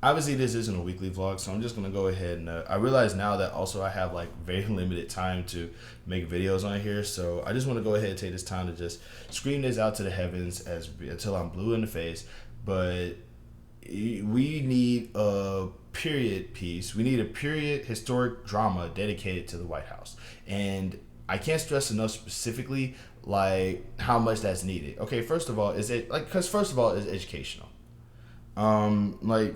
obviously this isn't a weekly vlog, so I'm just gonna go ahead and I realize now that also I have like very limited time to make videos on here, so I just want to go ahead and take this time to just scream this out to the heavens as until I'm blue in the face. But we need a period piece. We need a period historic drama dedicated to the White House, and I can't stress enough specifically like how much that's needed. Okay, first of all, is it like because first of all, it's educational. Like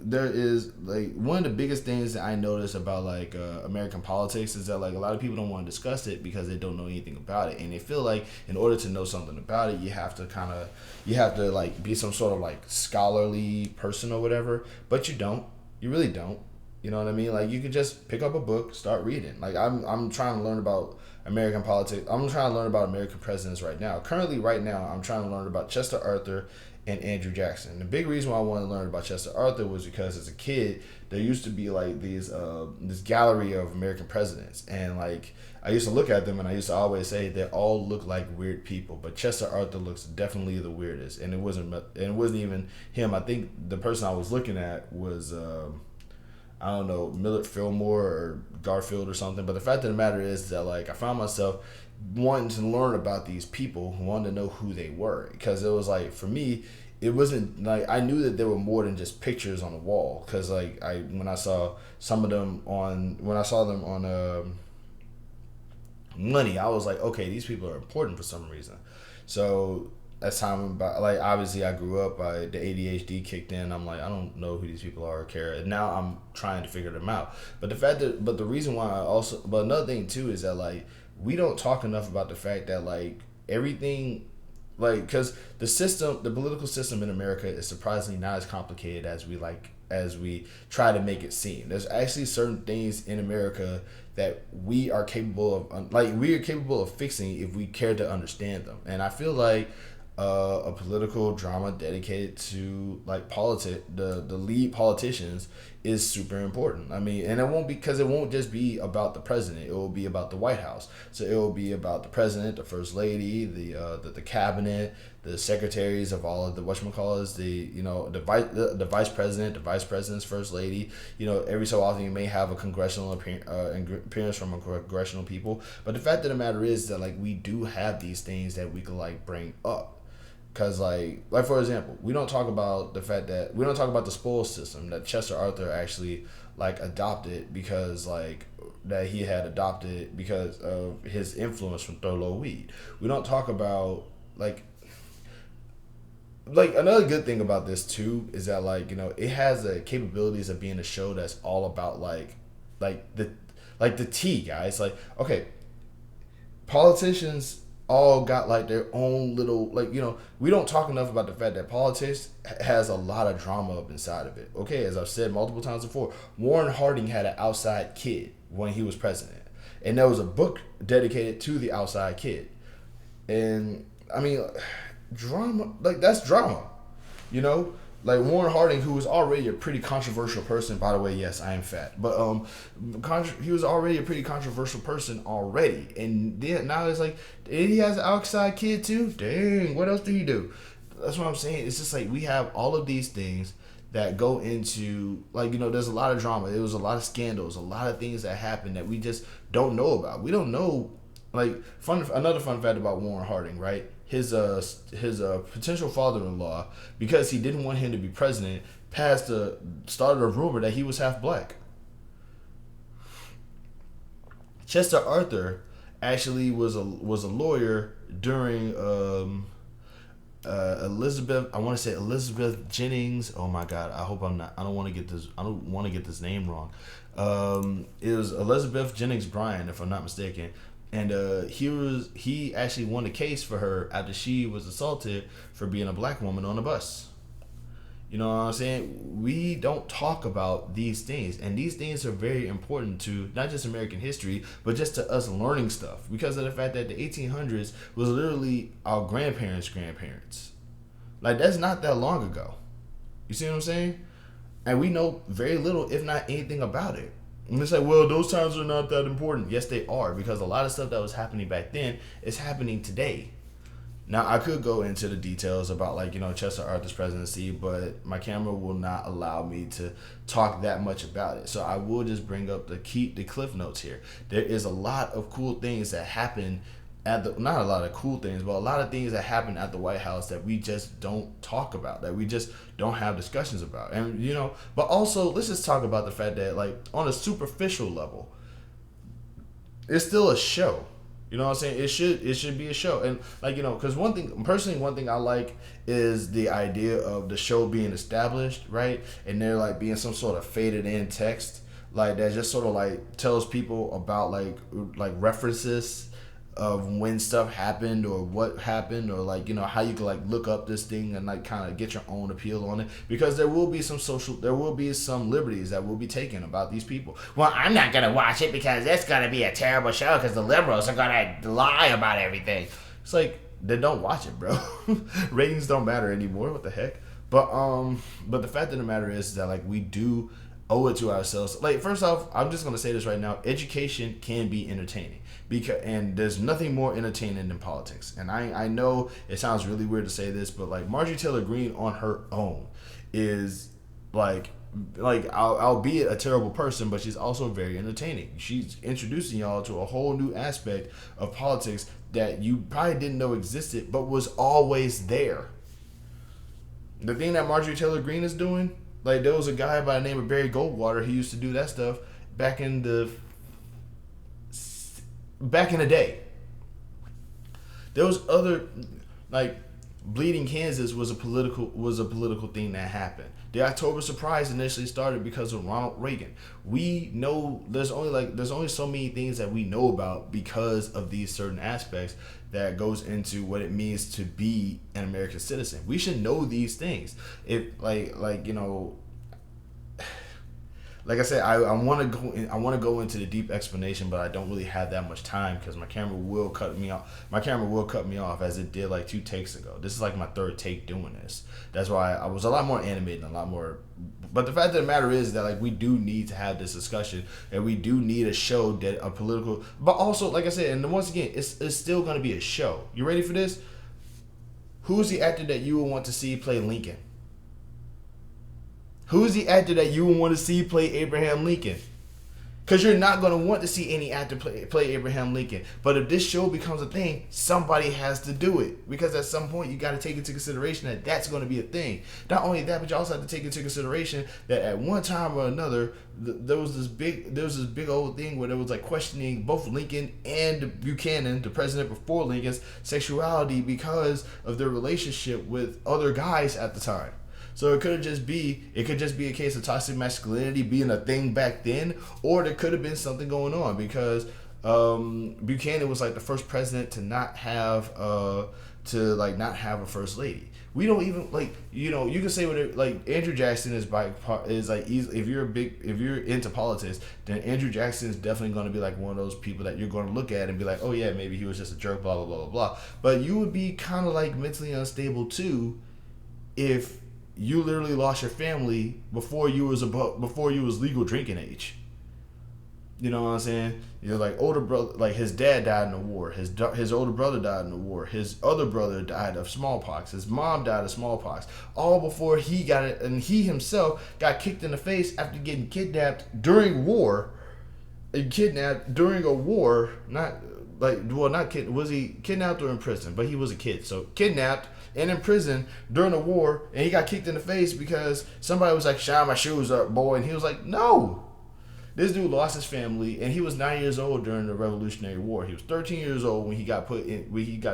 there is like one of the biggest things that I notice about like American politics is that like a lot of people don't want to discuss it because they don't know anything about it, and they feel like in order to know something about it, you have to like be some sort of like scholarly person or whatever, but you don't. You really don't. You know what I mean? Like you could just pick up a book, start reading. Like I'm trying to learn about American politics. I'm trying to learn about American presidents right now. Currently, right now, I'm trying to learn about Chester Arthur and Andrew Jackson. The big reason why I wanted to learn about Chester Arthur was because as a kid, there used to be like these this gallery of American presidents, and like I used to look at them and I used to always say they all look like weird people, but Chester Arthur looks definitely the weirdest, and it wasn't even him. I think the person I was looking at was. I don't know, Millard Fillmore or Garfield or something. But the fact of the matter is that like I found myself wanting to learn about these people, wanting to know who they were, because it was like for me, it wasn't like I knew that there were more than just pictures on the wall. Because like when I saw some of them on Money, I was like, okay, these people are important for some reason. So as time went by, like obviously I grew up, the ADHD kicked in. I'm like, I don't know who these people are or care. And now I'm trying to figure them out. But the reason why but another thing too is that like we don't talk enough about the fact that like everything, like because the political system in America is surprisingly not as complicated as we try to make it seem. There's actually certain things in America that we are capable of fixing if we care to understand them. And I feel like a political drama dedicated to like the lead politicians is super important. I mean, and it won't just be about the president. It will be about the White House. So it will be about the president, the first lady, the cabinet, the secretaries of all of the whatchamacallits, the vice president, the vice president's first lady. Every so often you may have a congressional appearance from a congressional people. But the fact of the matter is that like we do have these things that we could like bring up. Cause like for example, we don't talk about the spoil system that Chester Arthur actually like adopted because like that he had adopted because of his influence from Thurlow Weed. We don't talk about like another good thing about this too is that like it has the capabilities of being a show that's all about the tea, guys. Like okay, politicians all got like their own little we don't talk enough about the fact that politics has a lot of drama up inside of it. Okay, as I've said multiple times before, Warren Harding had an outside kid when he was president, and there was a book dedicated to the outside kid. And I mean, drama, like that's drama, you know like Warren Harding, who was already a pretty controversial person. By the way, yes, I am fat, but he was already a pretty controversial person already, and then now it's like he has an outside kid too. Dang, what else do he do? That's what I'm saying. It's just like we have all of these things that go into there's a lot of drama. There was a lot of scandals, a lot of things that happen that we just don't know about. We don't know. Another fun fact about Warren Harding, right? His potential father-in-law, because he didn't want him to be president, started a rumor that he was half black. Chester Arthur actually was a lawyer during Elizabeth. I want to say Elizabeth Jennings. Oh my God! I hope I'm not. I don't want to get this name wrong. It was Elizabeth Jennings Bryan, if I'm not mistaken. And he actually won a case for her after she was assaulted for being a black woman on a bus. You know what I'm saying? We don't talk about these things, and these things are very important to not just American history, but just to us learning stuff, because of the fact that the 1800s was literally our grandparents. Like that's not that long ago. You see what I'm saying? And we know very little, if not anything, about it. And it's like, well, those times are not that important. Yes, they are, because a lot of stuff that was happening back then is happening today. Now I could go into the details about like Chester Arthur's presidency, but my camera will not allow me to talk that much about it. So I will just bring up the cliff notes here. There is a lot of cool things that happen at the not a lot of cool things, but a lot of things that happen at the White House that we just don't talk about, that we just don't have discussions about, and But also, let's just talk about the fact that like on a superficial level, it's still a show. You know what I'm saying? It should be a show, and like because one thing I like is the idea of the show being established, right? And there like being some sort of faded in text, like that just sort of like tells people about like references of when stuff happened or what happened, or like how you can like look up this thing and like kind of get your own appeal on it, because there will be some liberties that will be taken about these people. Well, I'm not gonna watch it because it's gonna be a terrible show because the liberals are gonna lie about everything. It's like, then don't watch it, bro. Ratings don't matter anymore. What the heck? But the fact of the matter is that like we do owe it to ourselves. Like, first off, I'm just gonna say this right now: education can be entertaining, and there's nothing more entertaining than politics. And I know it sounds really weird to say this, but like Marjorie Taylor Greene on her own is like albeit a terrible person, but she's also very entertaining. She's introducing y'all to a whole new aspect of politics that you probably didn't know existed, but was always there. The thing that Marjorie Taylor Greene is doing, like there was a guy by the name of Barry Goldwater who used to do that stuff back in the day. There was other, like Bleeding Kansas was a political thing that happened. The October Surprise initially started because of Ronald Reagan. We know there's only so many things that we know about because of these certain aspects that goes into what it means to be an American citizen. We should know these things. If like I said, I want to go into the deep explanation, but I don't really have that much time because my camera will cut me off. My camera will cut me off as it did like 2 takes ago. This is like my 3rd take doing this. That's why I was a lot more animated and a lot more. But the fact of the matter is that like we do need to have this discussion, and we do need a show that a political. But also, like I said, and once again, it's still going to be a show. You ready for this? Who's the actor that you would want to see play Lincoln? Who's the actor that you would want to see play Abraham Lincoln? Because you're not going to want to see any actor play Abraham Lincoln. But if this show becomes a thing, somebody has to do it. Because at some point, you got to take into consideration that that's going to be a thing. Not only that, but you also have to take into consideration that at one time or another, there was this big old thing where there was like questioning both Lincoln and Buchanan, the president before Lincoln's sexuality, because of their relationship with other guys at the time. So it could just be a case of toxic masculinity being a thing back then, or there could have been something going on because Buchanan was like the first president to not have a first lady. We don't even you can say whatever. Like Andrew Jackson is like if you're into politics, then Andrew Jackson is definitely going to be like one of those people that you're going to look at and be like, oh yeah, maybe he was just a jerk, blah blah blah blah blah. But you would be kind of like mentally unstable too if you literally lost your family before you was legal drinking age. You know what I'm saying? You're like older brother, like his dad died in the war. His older brother died in the war. His other brother died of smallpox. His mom died of smallpox. All before he got it, and he himself got kicked in the face after getting kidnapped during war. Kidnapped during a war, was he kidnapped or in prison? But he was a kid, so kidnapped and in prison during the war, and he got kicked in the face because somebody was like, "Shine my shoes up, boy," and he was like, "No." This dude lost his family, and he was 9 years old during the Revolutionary War. He was 13 years old when he got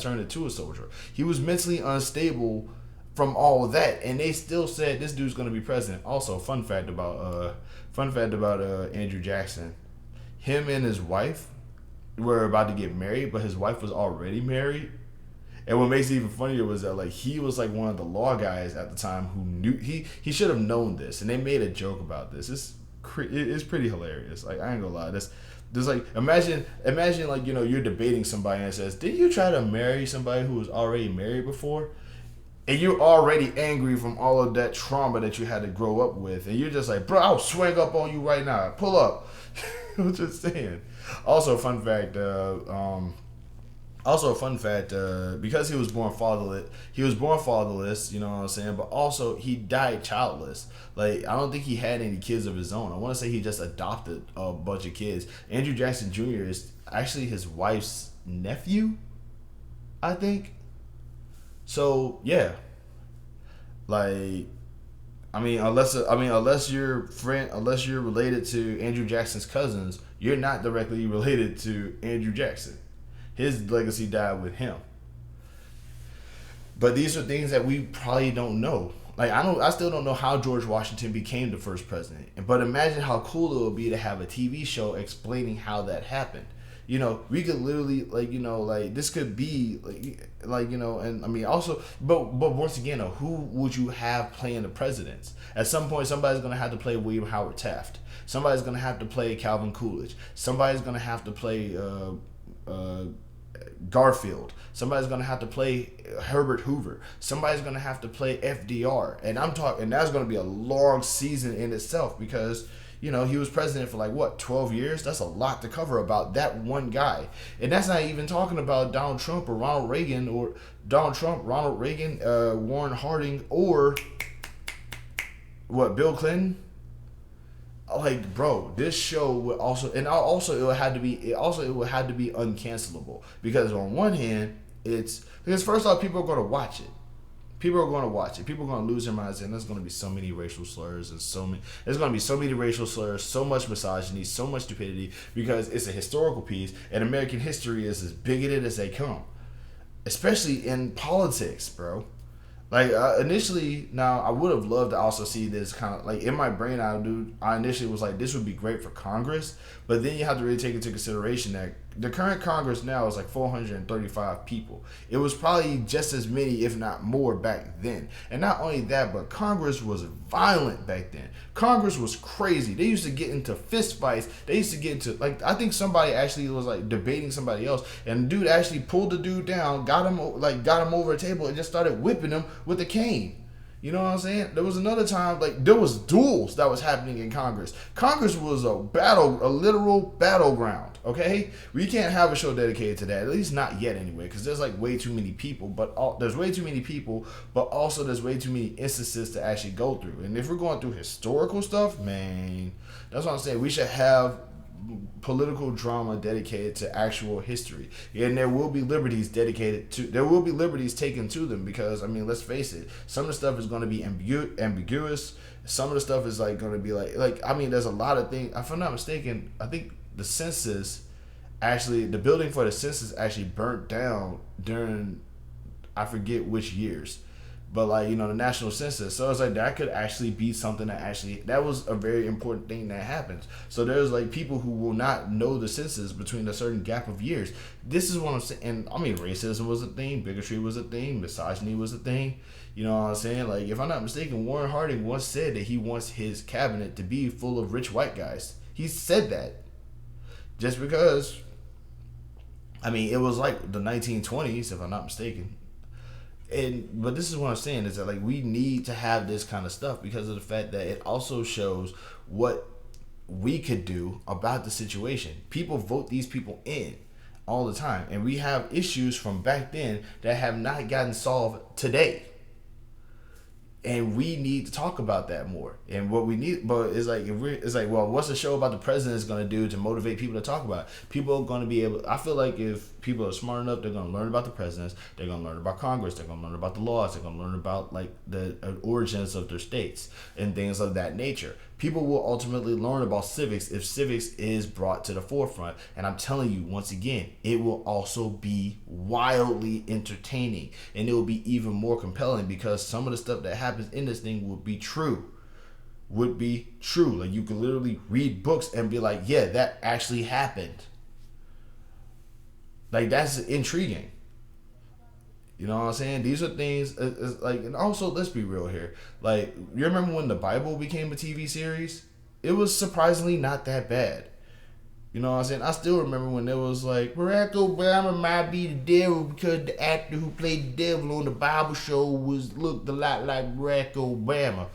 turned into a soldier. He was mentally unstable from all of that, and they still said this dude's going to be president. Also, fun fact about Andrew Jackson, him and his wife were about to get married, but his wife was already married. And what makes it even funnier was that like he was like one of the law guys at the time who knew he should have known this, and they made a joke about this. It's pretty hilarious. Like, I ain't gonna lie, there's like imagine like you're debating somebody and it says, did you try to marry somebody who was already married before? And you're already angry from all of that trauma that you had to grow up with, and you're just like, bro, I'll swing up on you right now. Pull up. I'm just saying. Also, fun fact, Also, a fun fact: because he was born fatherless. You know what I'm saying? But also, he died childless. Like, I don't think he had any kids of his own. I want to say he just adopted a bunch of kids. Andrew Jackson Jr. is actually his wife's nephew, I think. So yeah, like, unless unless you're related to Andrew Jackson's cousins, you're not directly related to Andrew Jackson. His legacy died with him. But these are things that we probably don't know. Like, I still don't know how George Washington became the first president. But imagine how cool it would be to have a TV show explaining how that happened. We could literally, like, like, this could be like, and I mean, also, but once again, who would you have playing the presidents? At some point, somebody's gonna have to play William Howard Taft. Somebody's gonna have to play Calvin Coolidge. Somebody's gonna have to play uh, Garfield. Somebody's gonna have to play Herbert Hoover. Somebody's gonna have to play FDR. And I'm talking, and that's gonna be a long season in itself because he was president for like what, 12 years? That's a lot to cover about that one guy. And that's not even talking about Donald Trump or Ronald Reagan or Warren Harding, or what, Bill Clinton. Like, bro, this show would also, and also it would have to be, it would have to be uncancelable because on one hand, because first off, people are going to watch it. People are going to watch it. People are going to lose their minds, and there's going to be so many racial slurs and there's going to be so many racial slurs, so much misogyny, so much stupidity because it's a historical piece, and American history is as bigoted as they come, especially in politics, bro. Like, initially, now I would have loved to also see this kind of like in my brain. I initially was like, this would be great for Congress, but then you have to really take into consideration that the current Congress now is like 435 people. It was probably just as many, if not more, back then. And not only that, but Congress was violent back then. Congress was crazy. They used to get into fist fights. They used to get into, like, I think somebody actually was like debating somebody else, and the dude actually pulled the dude down, got him over a table, and just started whipping him with a cane. You know what I'm saying? There was another time, like, there was duels that was happening in Congress. Congress was a literal battleground, okay? We can't have a show dedicated to that, at least not yet anyway, because there's, like, way too many people, there's way too many people, but also there's way too many instances to actually go through. And if we're going through historical stuff, man, that's what I'm saying. We should have political drama dedicated to actual history, and there will be liberties taken to them because, I mean, let's face it, some of the stuff is going to be ambiguous. Some of the stuff is like going to be like I mean, there's a lot of things. If I'm not mistaken, I think the building for the census actually burnt down during, I forget which years, but, like, the national census. So it's like that could actually be something that was a very important thing that happens. So there's, like, people who will not know the census between a certain gap of years. This is what I'm saying. And I mean, racism was a thing, bigotry was a thing, misogyny was a thing. You know what I'm saying? Like, if I'm not mistaken, Warren Harding once said that he wants his cabinet to be full of rich white guys. He said that just because, I mean, it was like the 1920s, if I'm not mistaken. But this is what I'm saying is that, like, we need to have this kind of stuff because of the fact that it also shows what we could do about the situation. People vote these people in all the time, and we have issues from back then that have not gotten solved today. And we need to talk about that more. And what we need, but it's like, well, what's the show about the president is going to do to motivate people to talk about it? People are going to be able, I feel like if people are smart enough, they're going to learn about the presidents, they're going to learn about Congress, they're going to learn about the laws, they're going to learn about, like, the origins of their states and things of that nature. People will ultimately learn about civics if civics is brought to the forefront. And I'm telling you, once again, it will also be wildly entertaining. And it will be even more compelling because some of the stuff that happens in this thing would be true. Like, you could literally read books and be like, yeah, that actually happened. Like, that's intriguing. You know what I'm saying? These are things, like, and also, let's be real here. Like, you remember when the Bible became a TV series? It was surprisingly not that bad. You know what I'm saying? I still remember when there was like, Barack Obama might be the devil because the actor who played the devil on the Bible show looked a lot like Barack Obama.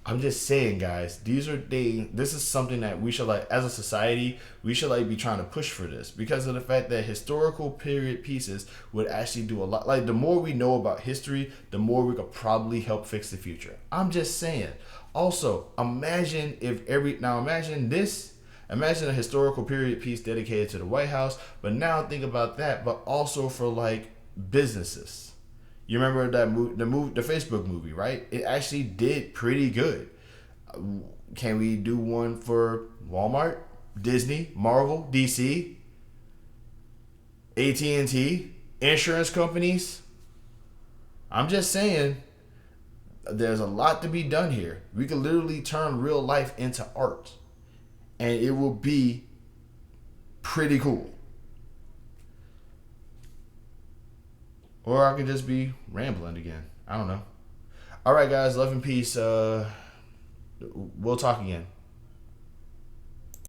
I'm just saying, guys, these are things. This is something that we should like, as a society, we should like be trying to push for this because of the fact that historical period pieces would actually do a lot. Like the more we know about history, the more we could probably help fix the future. I'm just saying. Also, imagine if every now imagine this. Imagine a historical period piece dedicated to the White House, but now think about that, but also for like businesses. You remember that the Facebook movie, right? It actually did pretty good. Can we do one for Walmart, Disney, Marvel, DC, AT&T, insurance companies? I'm just saying, there's a lot to be done here. We could literally turn real life into art, and it will be pretty cool. Or I could just be rambling again. I don't know. All right, guys. Love and peace. We'll talk again.